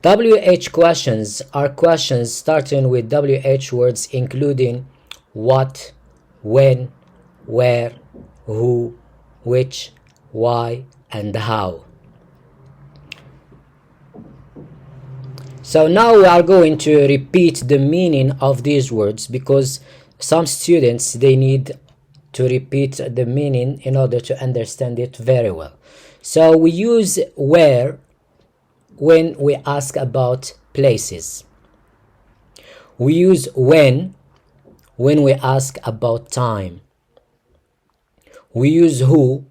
WH questions are questions starting with WH words including what, when, where, who, which, why, and how. So now we are going to repeat the meaning of these words because some students, they need to repeat the meaning in order to understand it very well. So we use where when we ask about places. We use when we ask about time. We use who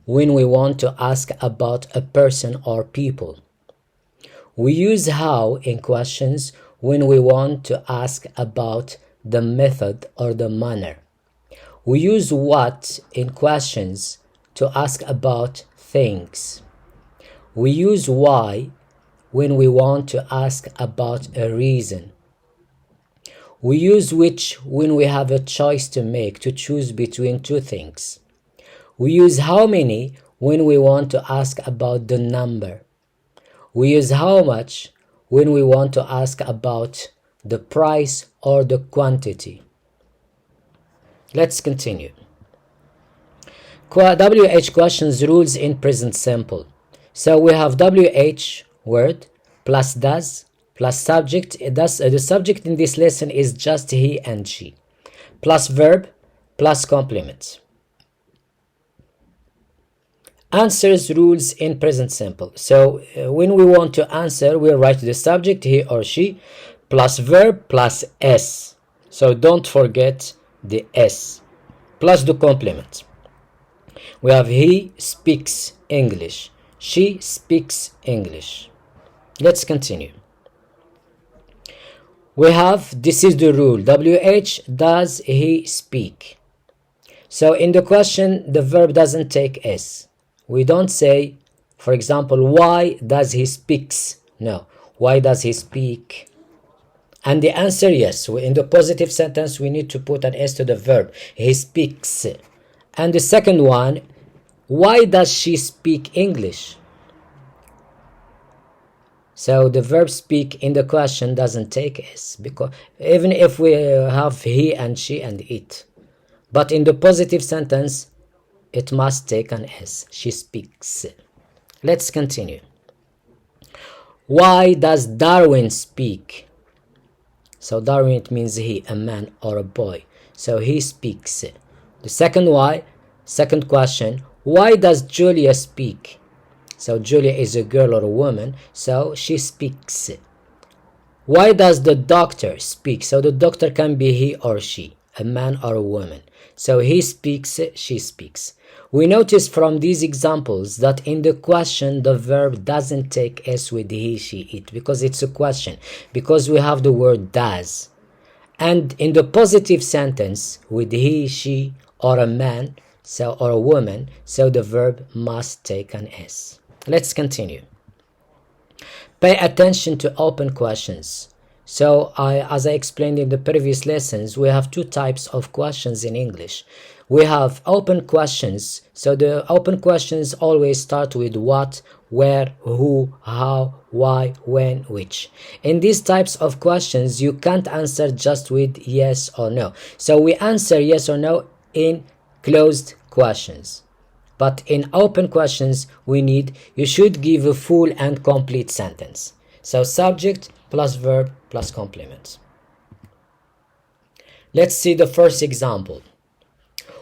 when we want to ask about a person or people. We use how in questions when we want to ask about the method or the manner. We use what in questions to ask about things. We use why when we want to ask about a reason. We use which when we have a choice to make, to choose between two things. We use how many when we want to ask about the number. We use how much when we want to ask about the price or the quantity. Let's continue. WH questions rules in present simple. So we have WH word plus does plus subject. The subject in this lesson is just he and she, plus verb plus complement. Answers rules in present simple. So when we want to answer, we write the subject he or she plus verb plus s. So don't forget the s plus the complement. We have he speaks English, she speaks English. Let's continue. We have, this is the rule, WH does he speak. So in the question the verb doesn't take s. We don't say, for example, why does he speaks? No, why does he speak? And the answer, yes. In the positive sentence we need to put an s to the verb, he speaks. And the second one, why does she speak English? So the verb speak in the question doesn't take s, because even if we have he and she and it, but in the positive sentence it must take an s. She speaks. Let's continue. Why does Darwin speak? So Darwin, it means he, a man or a boy. So he speaks. The second why, second question, why does Julia speak? So Julia is a girl or a woman, so she speaks. Why does the doctor speak? So the doctor can be he or she, a man or a woman. So he speaks, she speaks. We notice from these examples that in the question the verb doesn't take s with he, she, it, because it's a question, because we have the word does. And in the positive sentence with he, she, or a man, so or a woman, so the verb must take an s. Let's continue. Pay attention to open questions. So as I explained in the previous lessons, we have two types of questions in English. We have open questions. So the open questions always start with what, where, who, how, why, when, which. In these types of questions, you can't answer just with yes or no. So we answer yes or no in closed questions. But in open questions, you should give a full and complete sentence. So subject plus verb plus complement. Let's see the first example.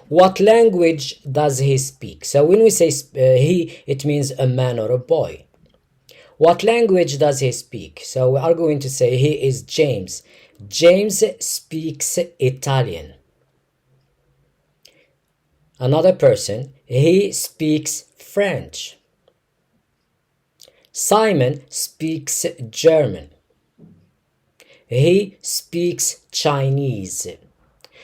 What language does he speak? So when we say he, it means a man or a boy. What language does he speak? So we are going to say he is James. James speaks Italian. Another person, he speaks French. Simon speaks German. He speaks Chinese.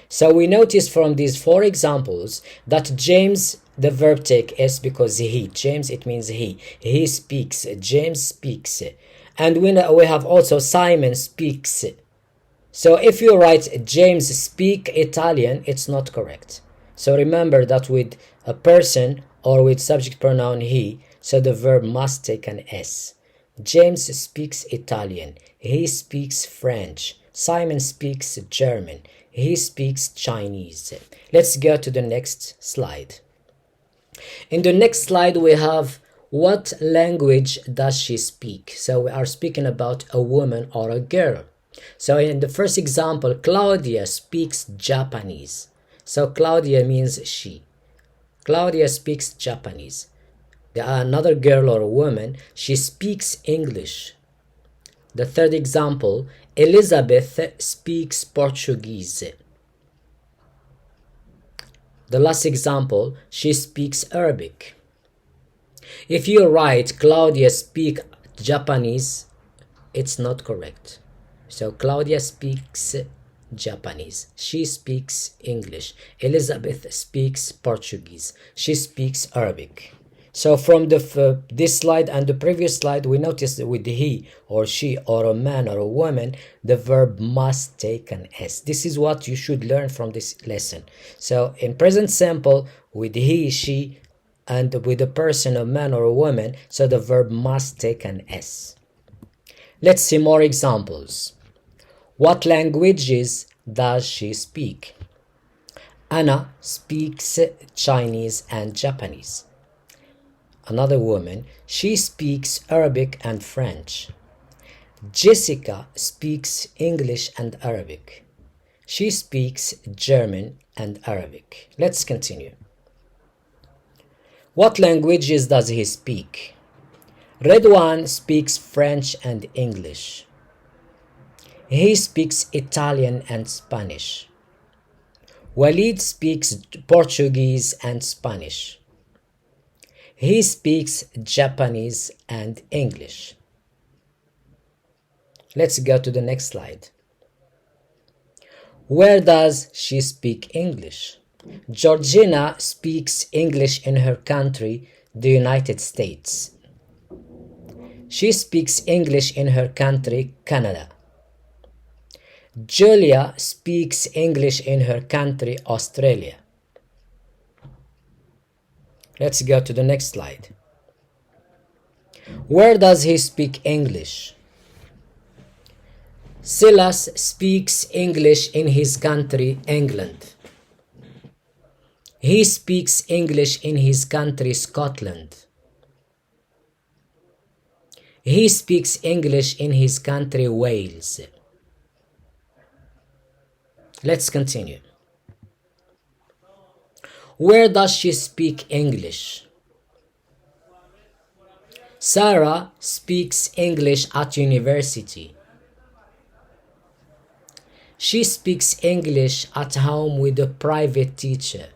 So we notice from these four examples that James, the verb take s because he. James, it means he. He speaks. James speaks. And we have also Simon speaks. So if you write James speak Italian, it's not correct. So remember that with a person or with subject pronoun he, so the verb must take an s. James speaks Italian. He speaks French. Simon speaks German. He speaks Chinese. Let's go to the next slide. In the next slide, we have what language does she speak? So we are speaking about a woman or a girl. So in the first example, Claudia speaks Japanese. So Claudia means she. Claudia speaks Japanese. Another girl or a woman, she speaks English. The third example, Elizabeth speaks Portuguese. The last example, she speaks Arabic. If you write Claudia speaks Japanese, it's not correct. So Claudia speaks Japanese. She speaks English. Elizabeth speaks Portuguese. She speaks Arabic. So from this slide and the previous slide, we noticed that with he or she or a man or a woman, the verb must take an S. This is what you should learn from this lesson. So in present simple, with he, she, and with a person, a man or a woman, so the verb must take an S. Let's see more examples. What languages does she speak? Anna speaks Chinese and Japanese. Another woman, she speaks Arabic and French. Jessica speaks English and Arabic. She speaks German and Arabic. Let's continue. What languages does he speak? Redwan speaks French and English. He speaks Italian and Spanish. Walid speaks Portuguese and Spanish. He speaks Japanese and English. Let's go to the next slide. Where does she speak English? Georgina speaks English in her country, the United States. She speaks English in her country, Canada. Julia speaks English in her country, Australia. Let's go to the next slide. Where does he speak English? Silas speaks English in his country, England. He speaks English in his country, Scotland. He speaks English in his country, Wales. Let's continue. Where does she speak English? Sarah speaks English at university. She speaks English at home with a private teacher.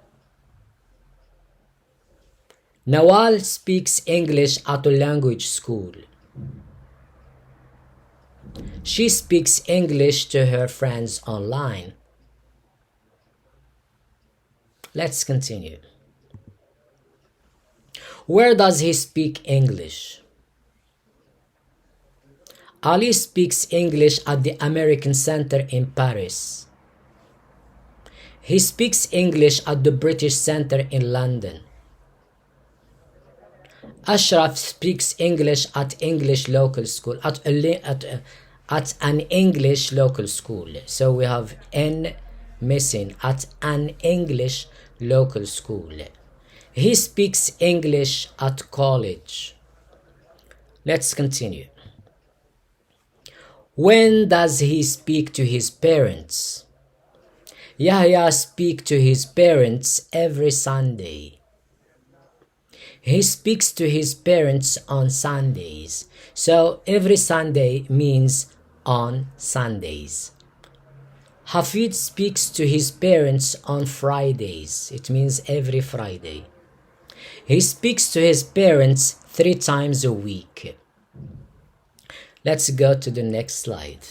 Nawal speaks English at a language school. She speaks English to her friends online. Let's continue. Where does he speak English? Ali speaks English at the American Center in Paris. He speaks English at the British Center in London. Ashraf speaks English at English local school, at an English local school. So we have N missing, at an English local school. He speaks English at college. Let's continue. When does he speak to his parents? Yahya speaks to his parents every Sunday. He speaks to his parents on Sundays. So every Sunday means on Sundays. Hafid speaks to his parents on Fridays. It means every Friday. He speaks to his parents 3 times a week. Let's go to the next slide.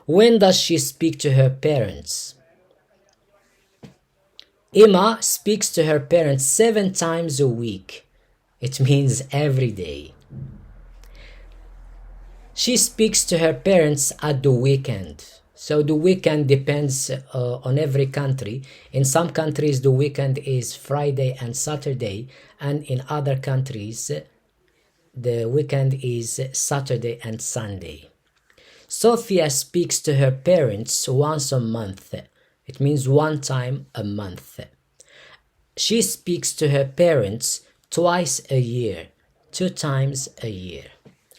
When does she speak to her parents? Emma speaks to her parents 7 times a week. It means every day. She speaks to her parents at the weekend. So the weekend depends on every country. In some countries, the weekend is Friday and Saturday, and in other countries, the weekend is Saturday and Sunday. Sophia speaks to her parents once a month. It means one time a month. She speaks to her parents twice a year, 2 times a year.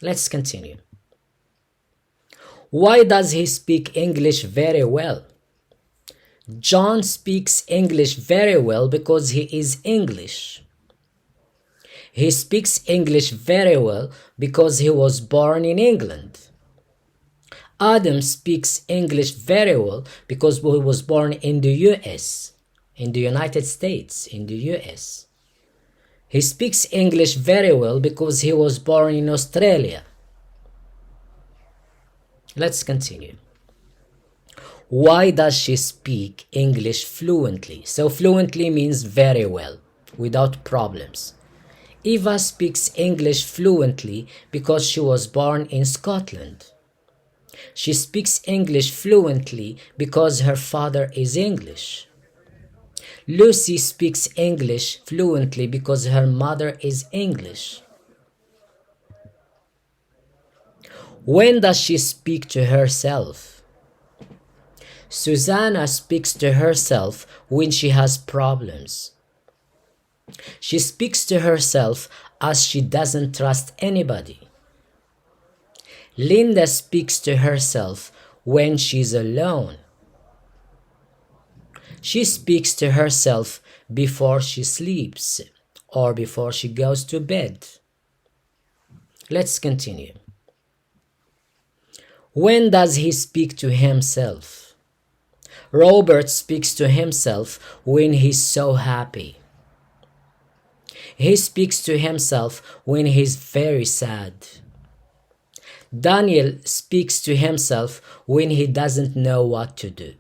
Let's continue. Why does he speak English very well? John speaks English very well because he is English. He speaks English very well because he was born in England. Adam speaks English very well because he was born in the US, in the United States, in the US. He speaks English very well because he was born in Australia. Let's continue. Why does she speak English fluently? So fluently means very well, without problems. Eva speaks English fluently because she was born in Scotland. She speaks English fluently because her father is English. Lucy speaks English fluently because her mother is English. When does she speak to herself? Susanna speaks to herself when she has problems. She speaks to herself as she doesn't trust anybody. Linda speaks to herself when she's alone. She speaks to herself before she sleeps or before she goes to bed. Let's continue. When does he speak to himself? Robert speaks to himself when he's so happy. He speaks to himself when he's very sad. Daniel speaks to himself when he doesn't know what to do.